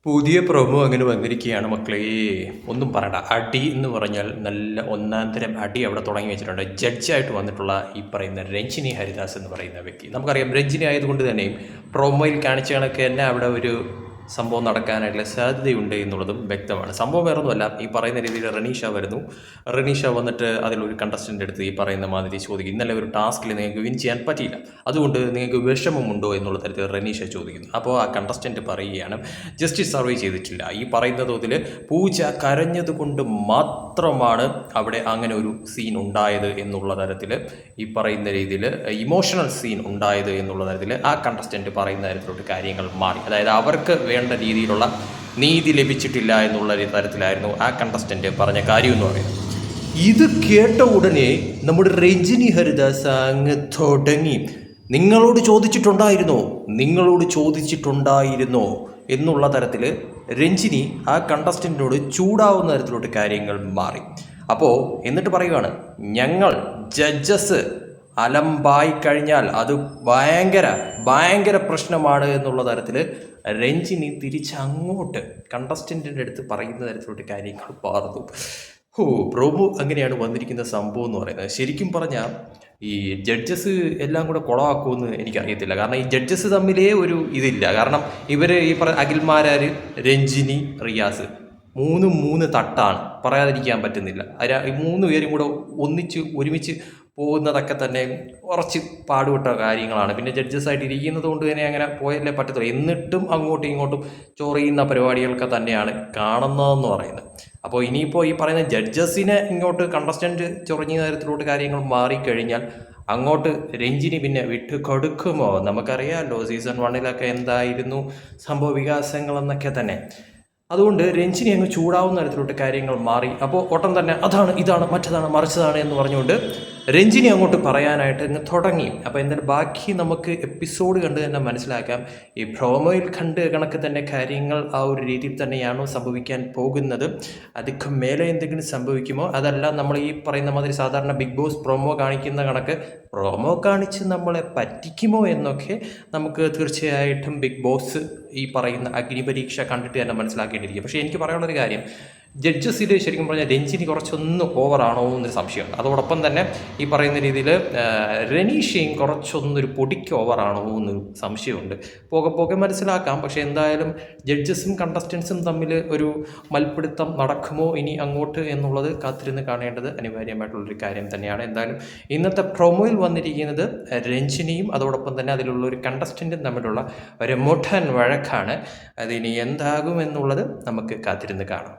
പുതിയ പ്രൊമോ അങ്ങനെ വന്നിരിക്കുകയാണ് മക്കളെ. ഒന്നും പറയണ്ട. അടി എന്ന് പറഞ്ഞാൽ നല്ല ഒന്നാം തരം അടി അവിടെ തുടങ്ങി വെച്ചിട്ടുണ്ട്. ജഡ്ജായിട്ട് വന്നിട്ടുള്ള ഈ പറയുന്ന രഞ്ജിനി ഹരിദാസ് എന്ന് പറയുന്ന വ്യക്തി, നമുക്കറിയാം രഞ്ജിനി ആയതുകൊണ്ട് തന്നെയും പ്രൊമോയിൽ കാണിച്ച കണക്ക് തന്നെ അവിടെ ഒരു സംഭവം നടക്കാനായിട്ടുള്ള സാധ്യതയുണ്ട് എന്നുള്ളതും വ്യക്തമാണ്. സംഭവം വേറൊന്നുമല്ല, ഈ പറയുന്ന രീതിയിൽ റനീഷ വരുന്നു. റനീഷ വന്നിട്ട് അതിലൊരു കണ്ടസ്റ്റൻ്റ് എടുത്ത് ഈ പറയുന്ന മാതിരി ചോദിക്കും, ഇന്നലെ ഒരു ടാസ്കിൽ നിങ്ങൾക്ക് വിൻ ചെയ്യാൻ പറ്റിയില്ല, അതുകൊണ്ട് നിങ്ങൾക്ക് വിഷമമുണ്ടോ എന്നുള്ള തരത്തിൽ റനീഷ ചോദിക്കുന്നു. അപ്പോൾ ആ കണ്ടസ്റ്റൻ്റ് പറയുകയാണ്, ജസ്റ്റിസ് സർവേ ചെയ്തിട്ടില്ല. ഈ പറയുന്ന തോതിൽ പൂജ കരഞ്ഞതുകൊണ്ട് മാത്രമാണ് അവിടെ അങ്ങനെ ഒരു സീൻ ഉണ്ടായത് എന്നുള്ള തരത്തിൽ, ഈ പറയുന്ന രീതിയിൽ ഇമോഷണൽ സീൻ ഉണ്ടായത് എന്നുള്ള തരത്തിൽ ആ കണ്ടസ്റ്റൻ്റ് പറയുന്ന തരത്തിലോട്ട് കാര്യങ്ങൾ മാറി. അതായത് അവർക്ക് വേണ്ട രീതിയിലുള്ള നീതി ലഭിച്ചിട്ടില്ല എന്നുള്ള തരത്തിലായിരുന്നു ആ കണ്ടസ്റ്റൻ്റ് പറഞ്ഞ കാര്യം എന്ന് പറയുന്നത്. ഇത് കേട്ട ഉടനെ നമ്മുടെ രഞ്ജിനി ഹരിദാസ് അങ്ങ് തുടങ്ങി, നിങ്ങളോട് ചോദിച്ചിട്ടുണ്ടായിരുന്നോ എന്നുള്ള തരത്തിൽ രഞ്ജിനി ആ കണ്ടസ്റ്റൻറ്റിനോട് ചൂടാവുന്ന തരത്തിലോട്ട് കാര്യങ്ങൾ മാറി. അപ്പോൾ എന്നിട്ട് പറയുകയാണ്, ഞങ്ങൾ ജഡ്ജസ് അലമ്പായി കഴിഞ്ഞാൽ അത് ഭയങ്കര പ്രശ്നമാണ് എന്നുള്ള തരത്തിൽ രഞ്ജിനി തിരിച്ചങ്ങോട്ട് കണ്ടസ്റ്റൻറ്റിൻ്റെ അടുത്ത് പറയുന്ന തരത്തിലോട്ട് കാര്യങ്ങൾ പാർന്നു. പ്രൊമോ അങ്ങനെയാണ് വന്നിരിക്കുന്ന സംഭവം എന്ന് പറയുന്നത്. ശരിക്കും പറഞ്ഞാൽ ഈ ജഡ്ജസ് എല്ലാം കൂടെ കുളമാക്കുമെന്ന് എനിക്കറിയത്തില്ല. കാരണം ഈ ജഡ്ജസ് തമ്മിലേ ഒരു ഇതില്ല. കാരണം ഇവർ ഈ അഖിൽമാരാർ, രഞ്ജിനി, റിയാസ് മൂന്ന് തട്ടാണ്, പറയാതിരിക്കാൻ പറ്റുന്നില്ല. ഈ 3 പേരും കൂടെ ഒരുമിച്ച് പോകുന്നതൊക്കെ തന്നെ കുറച്ച് പാടുപെട്ട കാര്യങ്ങളാണ്. പിന്നെ ജഡ്ജസായിട്ട് ഇരിക്കുന്നത് കൊണ്ട് തന്നെ അങ്ങനെ പോയല്ലേ പറ്റത്തുള്ളൂ. എന്നിട്ടും അങ്ങോട്ടും ഇങ്ങോട്ടും ചൊറിയുന്ന പരിപാടികളൊക്കെ തന്നെയാണ് കാണുന്നതെന്ന് പറയുന്നത്. അപ്പോൾ ഇനിയിപ്പോൾ ഈ പറയുന്ന ജഡ്ജസിനെ ഇങ്ങോട്ട് കണ്ടസ്റ്റൻറ്റ് ചൊറിഞ്ഞ തരത്തിലോട്ട് കാര്യങ്ങൾ മാറിക്കഴിഞ്ഞാൽ അങ്ങോട്ട് രഞ്ജിനി പിന്നെ വിട്ട് കൊടുക്കുമോ? നമുക്കറിയാമല്ലോ സീസൺ 1 എന്തായിരുന്നു സംഭവ വികാസങ്ങളെന്നൊക്കെ തന്നെ. അതുകൊണ്ട് രഞ്ജിനി അങ്ങ് ചൂടാവുന്ന തരത്തിലോട്ട് കാര്യങ്ങൾ മാറി. അപ്പോൾ ഒട്ടം തന്നെ അതാണ് ഇതാണ് മറ്റതാണ് മറിച്ചതാണ് എന്ന് പറഞ്ഞുകൊണ്ട് രഞ്ജിനി അങ്ങോട്ട് പറയാനായിട്ട് അങ്ങ് തുടങ്ങി. അപ്പോൾ എന്തായാലും ബാക്കി നമുക്ക് എപ്പിസോഡ് കണ്ട് തന്നെ മനസ്സിലാക്കാം. ഈ പ്രൊമോയിൽ കണ്ട് കണക്ക് തന്നെ കാര്യങ്ങൾ ആ ഒരു രീതിയിൽ തന്നെയാണോ സംഭവിക്കാൻ പോകുന്നത്, അതിക്ക് മേലെ എന്തെങ്കിലും സംഭവിക്കുമോ, അതല്ല നമ്മൾ ഈ പറയുന്ന മാതിരി സാധാരണ ബിഗ് ബോസ് പ്രൊമോ കാണിക്കുന്ന കണക്ക് പ്രൊമോ കാണിച്ച് നമ്മളെ പറ്റിക്കുമോ എന്നൊക്കെ നമുക്ക് തീർച്ചയായിട്ടും ബിഗ് ബോസ് ഈ പറയുന്ന അഗ്നിപരീക്ഷ കണ്ടിട്ട് തന്നെ മനസ്സിലാക്കേണ്ടിയിരിക്കും. പക്ഷേ എനിക്ക് പറയാനുള്ളൊരു കാര്യം, ജഡ്ജസിൽ ശരിക്കും പറഞ്ഞാൽ രഞ്ജിനി കുറച്ചൊന്ന് ഓവറാണോ എന്നൊരു സംശയമുണ്ട്. അതോടൊപ്പം തന്നെ ഈ പറയുന്ന രീതിയിൽ റനീഷയും കുറച്ചൊന്നൊരു പൊടിക്ക് ഓവറാണോ എന്നൊരു സംശയമുണ്ട്. പോകെ മനസ്സിലാക്കാം. പക്ഷേ എന്തായാലും ജഡ്ജസും കണ്ടസ്റ്റൻസും തമ്മിൽ ഒരു മൽപ്പിടുത്തം നടക്കുമോ ഇനി അങ്ങോട്ട് എന്നുള്ളത് കാത്തിരുന്ന് കാണേണ്ടത് അനിവാര്യമായിട്ടുള്ളൊരു കാര്യം തന്നെയാണ്. എന്തായാലും ഇന്നത്തെ പ്രൊമോയിൽ വന്നിരിക്കുന്നത് രഞ്ജിനിയും അതോടൊപ്പം തന്നെ അതിലുള്ള ഒരു കണ്ടസ്റ്റൻറ്റും തമ്മിലുള്ള ഒരു മുട്ടൻ വഴക്കാണ്. അതിനി എന്താകുമെന്നുള്ളത് നമുക്ക് കാത്തിരുന്ന് കാണാം.